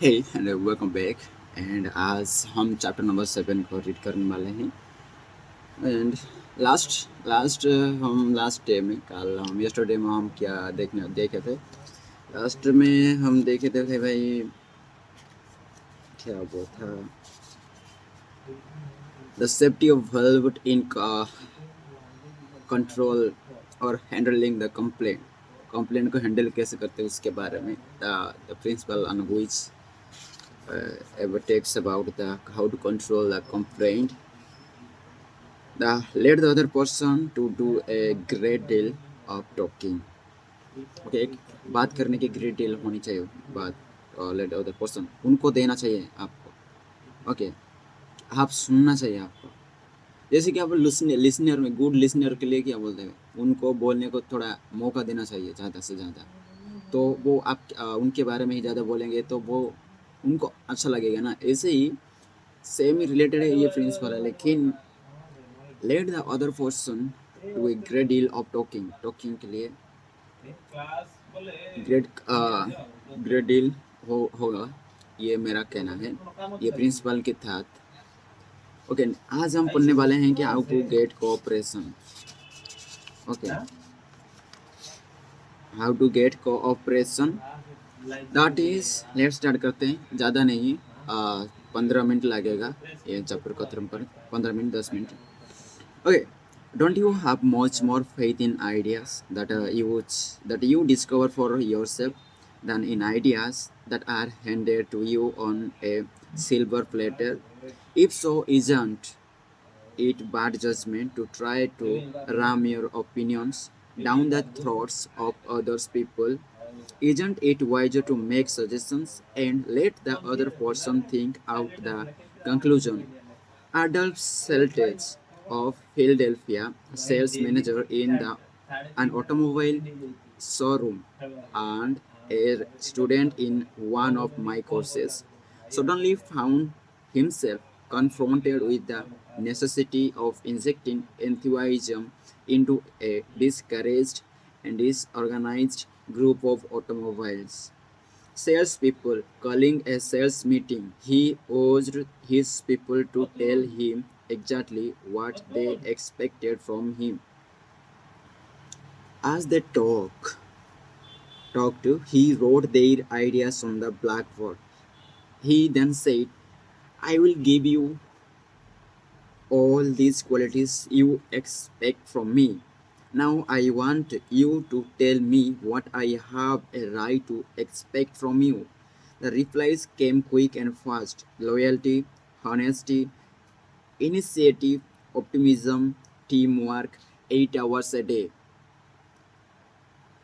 Hey and welcome back. And आज हम chapter number 7 को रीड करने वाले हैं। एंड लास्ट लास्ट हम लास्ट डे में कल हम यस्टरडे में हम क्या देखने देखे थे। लास्ट में हम देखे थे भाई, क्या वो था, the safety of help in control और हैंडलिंग द कंप्लेंट। कंप्लेंट को हैंडल कैसे करते हैं उसके बारे में, the principal on which ever takes about the how to control the complaint. Let the other person to do a great deal of talking. Okay, एक बात करने की ग्रेट डील होनी चाहिए। बात लेट अदर पर्सन उनको देना चाहिए आपको। ओके, आप सुनना चाहिए आपको। जैसे कि आप लिसनर में गुड लिसनर के लिए क्या बोलते हैं, उनको बोलने को थोड़ा मौका देना चाहिए ज़्यादा से ज़्यादा। तो वो आप उनके बारे में ही ज़्यादा बोलेंगे तो वो उनको अच्छा लगेगा ना। ऐसे ही सेम ही रिलेटेड है ये प्रिंसिपल है, लेकिन let the other person do a great deal of talking. Talking के लिए ग्रेट ग्रेट डील होगा, ये मेरा कहना है, ये प्रिंसिपल के तहत। ओके, आज हम पढ़ने वाले हैं कि how to get cooperation. Okay, how to get cooperation, that is let's start करते हैं। ज़्यादा नहीं, 15 मिनट लगेगा ये चैप्टर खत्म पर, 15 minute 10 minute. Okay, don't you have much more faith in ideas that you discover for yourself than in ideas that are handed to you on a silver platter? If so, isn't it bad judgment to try to ram your opinions down the throats of others people? Isn't it wiser to make suggestions and let the other person think out the conclusion? Adolf Seltz of Philadelphia, a sales manager in an automobile showroom and a student in one of my courses, suddenly found himself confronted with the necessity of injecting enthusiasm into a discouraged and disorganized group of automobiles salespeople calling a sales meeting. He urged his people to tell him exactly what they expected from him. As they talked, he wrote their ideas on the blackboard. He then said, I will give you all these qualities you expect from me. Now I want you to tell me what I have a right to expect from you. The replies came quick and fast: loyalty, honesty, initiative, optimism, teamwork, 8 hours a day.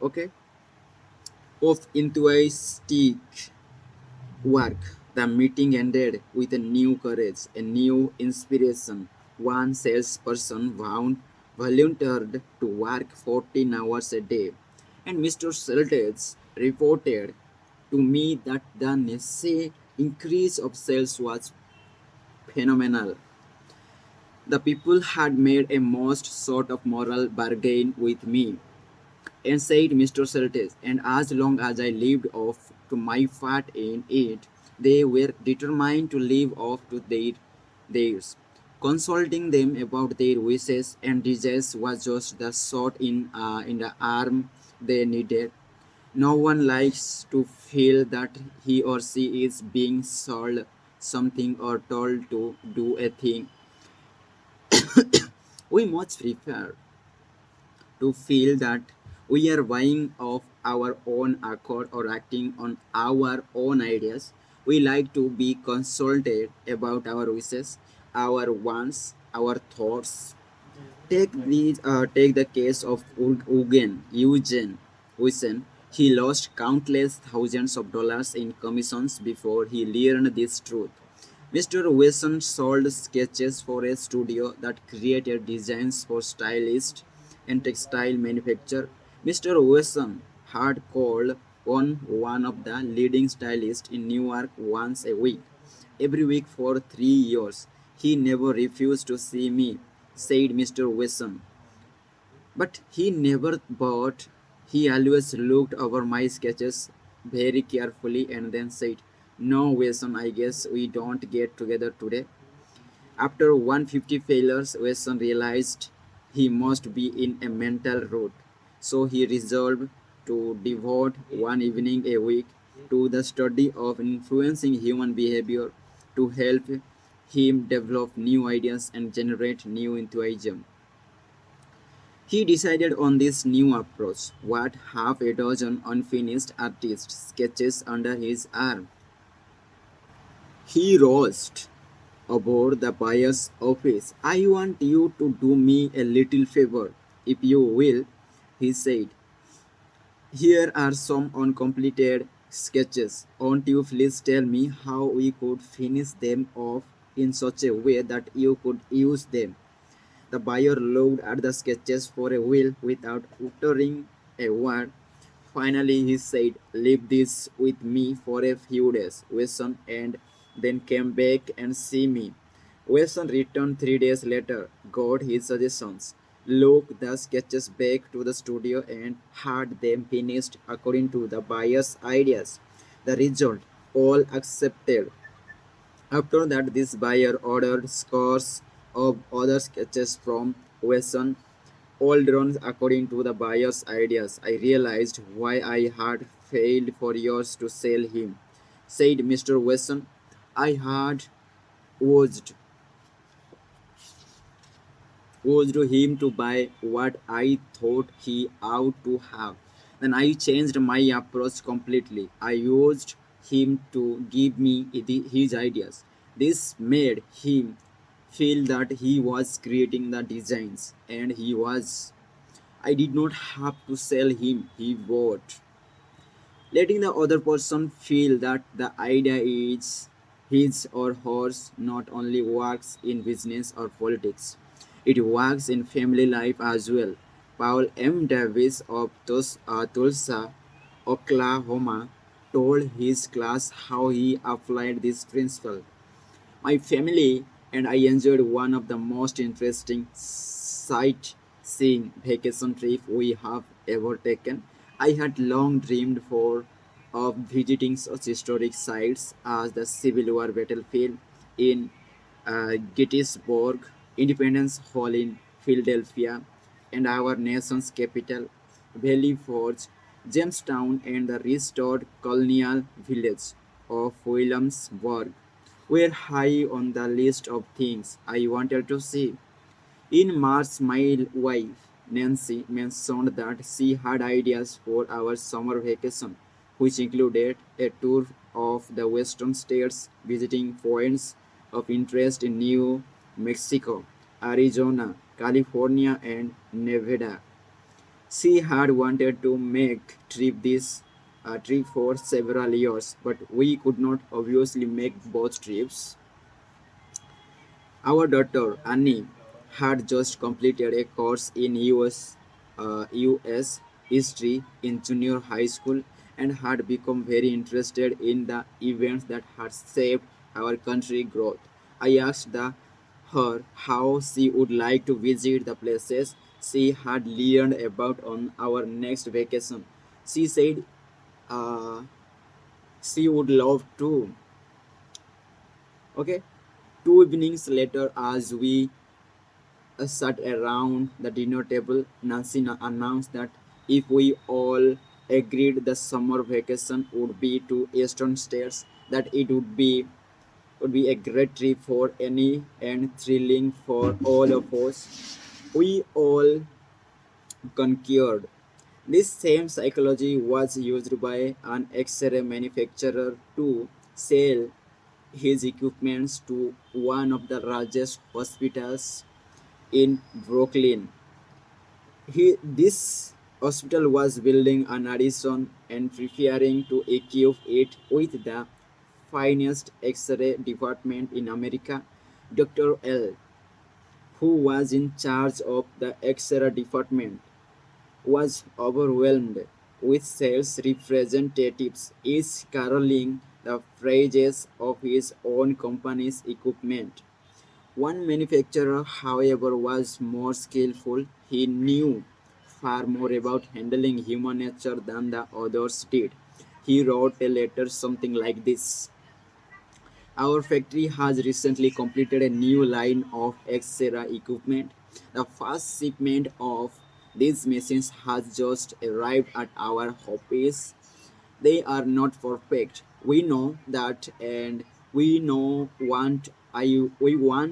Okay? Of enthusiastic work, the meeting ended with a new courage, a new inspiration. One salesperson volunteered to work 14 hours a day, and Mr. Seltz reported to me that the necessary increase of sales was phenomenal. The people had made a most sort of moral bargain with me, and said Mr. Seltes, and as long as I lived off to my fat in it, they were determined to live off to theirs. Consulting them about their wishes and desires was just the shot in the arm they needed. No one likes to feel that he or she is being sold something or told to do a thing. We much prefer to feel that we are buying of our own accord or acting on our own ideas. We like to be consulted about our wishes, our wants, our thoughts. Take the case of Eugene. He lost countless thousands of dollars in commissions before he learned this truth. Mr. Wilson sold sketches for a studio that created designs for stylists and textile manufacture. Mr. Wilson had called on one of the leading stylists in New York once a week, every week for 3 years. He never refused to see me, said Mr. Wilson. But he never bought. He always looked over my sketches very carefully and then said, No, Wilson, I guess we don't get together today. After 150 failures, Wilson realized he must be in a mental rut. So he resolved to devote one evening a week to the study of influencing human behavior to help him develop new ideas and generate new enthusiasm. He decided on this new approach, what half a dozen unfinished artist sketches under his arm. He rose aboard the buyer's office. I want you to do me a little favor, if you will, he said. Here are some uncompleted sketches. Won't you please tell me how we could finish them off in such a way that you could use them? The buyer looked at the sketches for a while without uttering a word. Finally, he said, leave this with me for a few days, Wilson, and then came back and see me. Wilson returned 3 days later, got his suggestions, looked the sketches back to the studio, and had them finished according to the buyer's ideas. The result, all accepted. After that, this buyer ordered scores of other sketches from Wesson, all drawn according to the buyer's ideas. I realized why I had failed for years to sell him, said Mr. Wesson. I had urged urged him to buy what I thought he ought to have. Then I changed my approach completely. I used him to give me his ideas. This made him feel that he was creating the designs and he was. I did not have to sell him, he bought, letting the other person feel that the idea is his or hers not only works in business or politics, it works in family life as well. Paul M. Davis of Tulsa, Oklahoma, told his class how he applied this principle. My family and I enjoyed one of the most interesting sightseeing vacation trips we have ever taken. I had long dreamed of visiting such historic sites as the Civil War battlefield in Gettysburg, Independence Hall in Philadelphia, and our nation's capital, Valley Forge, Jamestown, and the restored colonial village of Williamsburg were high on the list of things I wanted to see. In March, my wife Nancy mentioned that she had ideas for our summer vacation, which included a tour of the western states, visiting points of interest in New Mexico, Arizona, California, and Nevada. She had wanted to make trip for several years, but we could not obviously make both trips. Our daughter Annie had just completed a course in US history in junior high school and had become very interested in the events that had shaped our country growth. I asked her how she would like to visit the places she had learned about on our next vacation. She said uh, she would love to. Okay, 2 evenings later, as we sat around the dinner table, Nancy announced that if we all agreed the summer vacation would be to Eastern states, that it would be a great trip for any and thrilling for all of us. We all concurred. This same psychology was used by an X-ray manufacturer to sell his equipments to one of the largest hospitals in Brooklyn. This hospital was building an addition and preparing to equip it with the finest X-ray department in America. Dr. L, who was in charge of the X-ray department, was overwhelmed with sales representatives each caroling the praises of his own company's equipment. One manufacturer, however, was more skillful. He knew far more about handling human nature than the others did. He wrote a letter something like this. Our factory has recently completed a new line of X-ray equipment. The first shipment of these machines has just arrived at our office. They are not perfect. We know that, and we want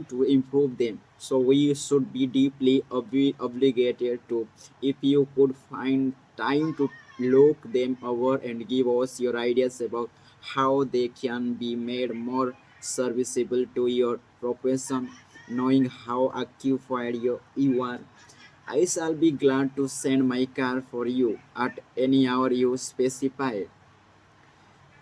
to improve them. So we should be deeply obligated to. If you could find time to look them over and give us your ideas about how they can be made more serviceable to your profession, knowing how occupied you are, I shall be glad to send my car for you at any hour you specify.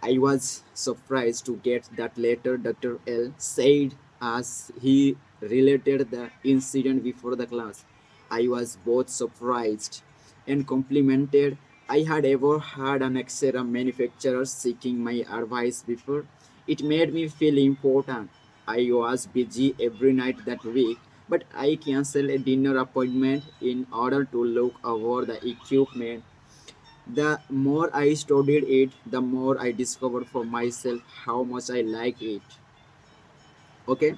I was surprised to get that letter, Dr. L said as he related the incident before the class. I was both surprised and complimented. I had ever had an Xera manufacturer seeking my advice before. It made me feel important. I was busy every night that week, but I canceled a dinner appointment in order to look over the equipment. The more I studied it, the more I discovered for myself how much I like it. Okay?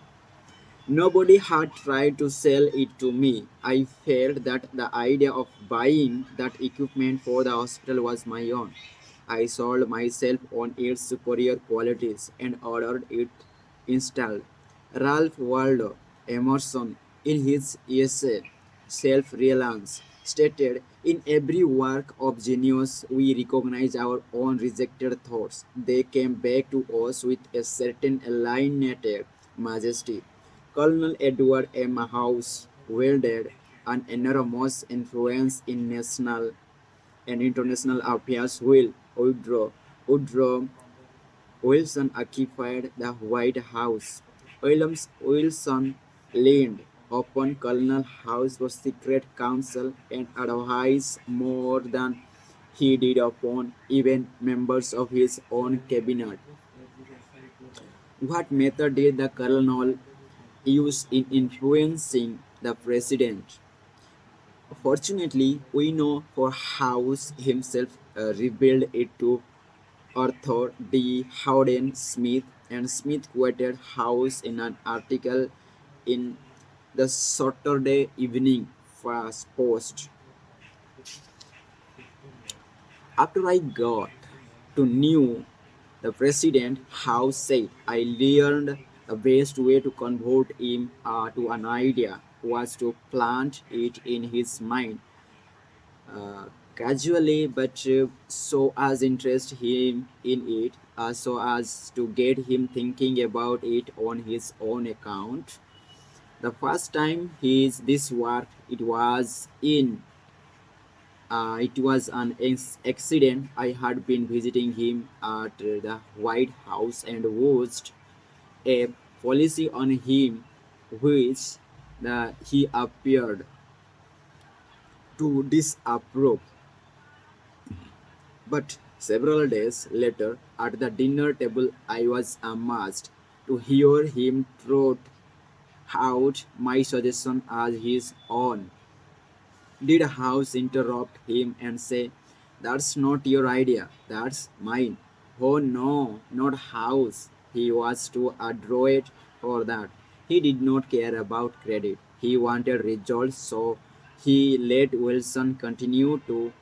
Nobody had tried to sell it to me. I felt that the idea of buying that equipment for the hospital was my own. I sold myself on its superior qualities and ordered it installed. Ralph Waldo Emerson, in his essay Self Reliance, stated, in every work of genius, we recognize our own rejected thoughts. They came back to us with a certain alienated majesty. Colonel Edward M. House wielded an enormous influence in national and international affairs. Woodrow Wilson occupied the White House. Wilson leaned upon Colonel House for secret counsel and advice more than he did upon even members of his own cabinet. What method did the colonel use in influencing the president? Fortunately, we know for House himself revealed it to Arthur D. Howden Smith, and Smith quoted House in an article in the Saturday Evening Post. After I got to know the president, House said, I learned the best way to convert him to an idea was to plant it in his mind uh, casually, but so as interest him in it, so as to get him thinking about it on his own account. The first time his this work, it was an accident. I had been visiting him at the White House and watched a policy on him which he appeared to disapprove. But several days later, at the dinner table, I was amazed to hear him trot out my suggestion as his own. Did House interrupt him and say, that's not your idea, that's mine? Oh no, not House. He was too adroit for that. He did not care about credit. He wanted results, so he let Wilson continue to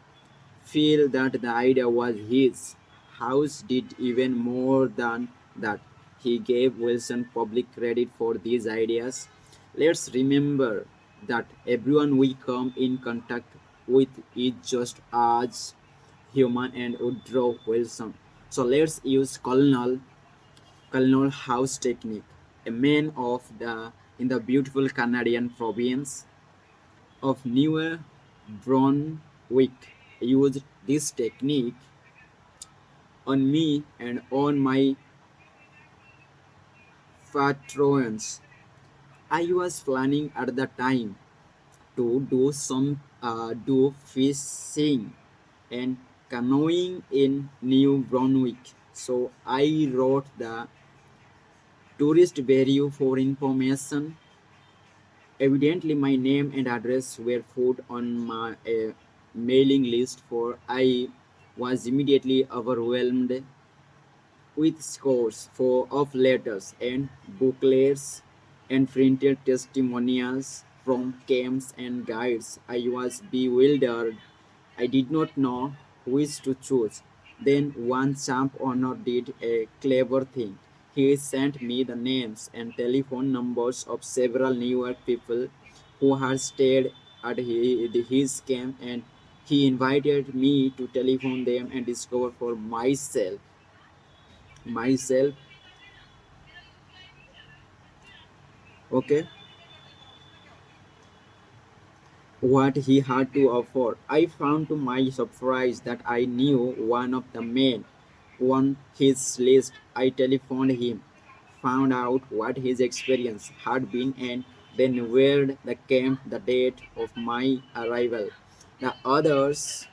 feel that the idea was his. House did even more than that. He gave Wilson public credit for these ideas. Let's remember that everyone we come in contact with is just as human and Woodrow Wilson. So let's use Colonel House technique. A man of the in the beautiful Canadian province of New Brunswick used this technique on me and on my patrons. I was planning at the time to do fishing and canoeing in New Brunswick. So I wrote the tourist bureau for information. Evidently, my name and address were put on my mailing list, for I was immediately overwhelmed with scores of letters and booklets and printed testimonials from camps and guides. I was bewildered. I did not know which to choose. Then one champ owner did a clever thing. He sent me the names and telephone numbers of several New York people who had stayed at his camp, and he invited me to telephone them and discover for myself, okay, what he had to offer. I found to my surprise that I knew one of the men on his list. I telephoned him, found out what his experience had been, and then where the camp, the date of my arrival. The others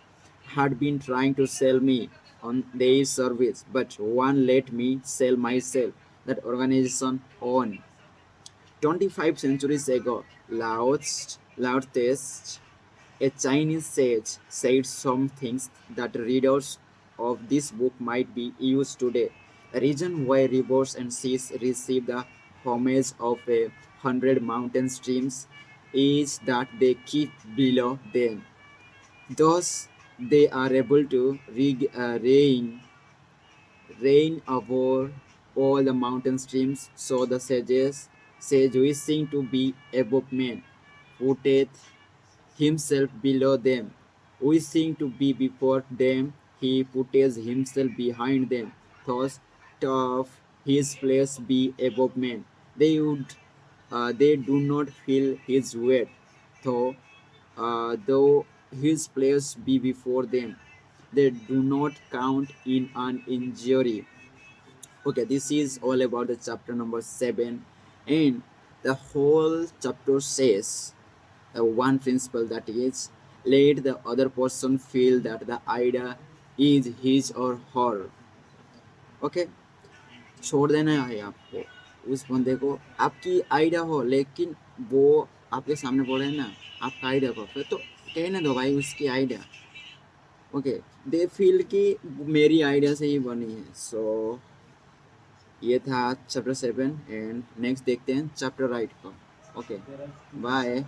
had been trying to sell me on their service, but one let me sell myself. That organization on 25 centuries ago, Lao Tse, a Chinese sage, said some things that readers of this book might be used today. A region where rivers and seas receive the homage of 100 mountain streams is that they keep below them. Thus, they are able to reign over all the mountain streams. So the sage wishing to be above men, putteth himself below them. Wishing to be before them, he putteth himself behind them. Thus doth his place be above men. They do not feel his weight, though his place be before them. They do not count in an injury. Okay, this is all about the chapter number 7, and the whole chapter says one principle, that is, let the other person feel that the idea is his or her. Okay, छोड़ देना है आपको उस बंदे को, आपकी idea हो लेकिन वो आपके सामने बोले ना आपका आइडिया को, फिर तो कहने दो भाई उसकी आइडिया। ओके, दे फील कि मेरी आइडिया से ही बनी है। सो ये था चैप्टर 7, एंड नेक्स्ट देखते हैं चैप्टर 8 को। Okay, bye.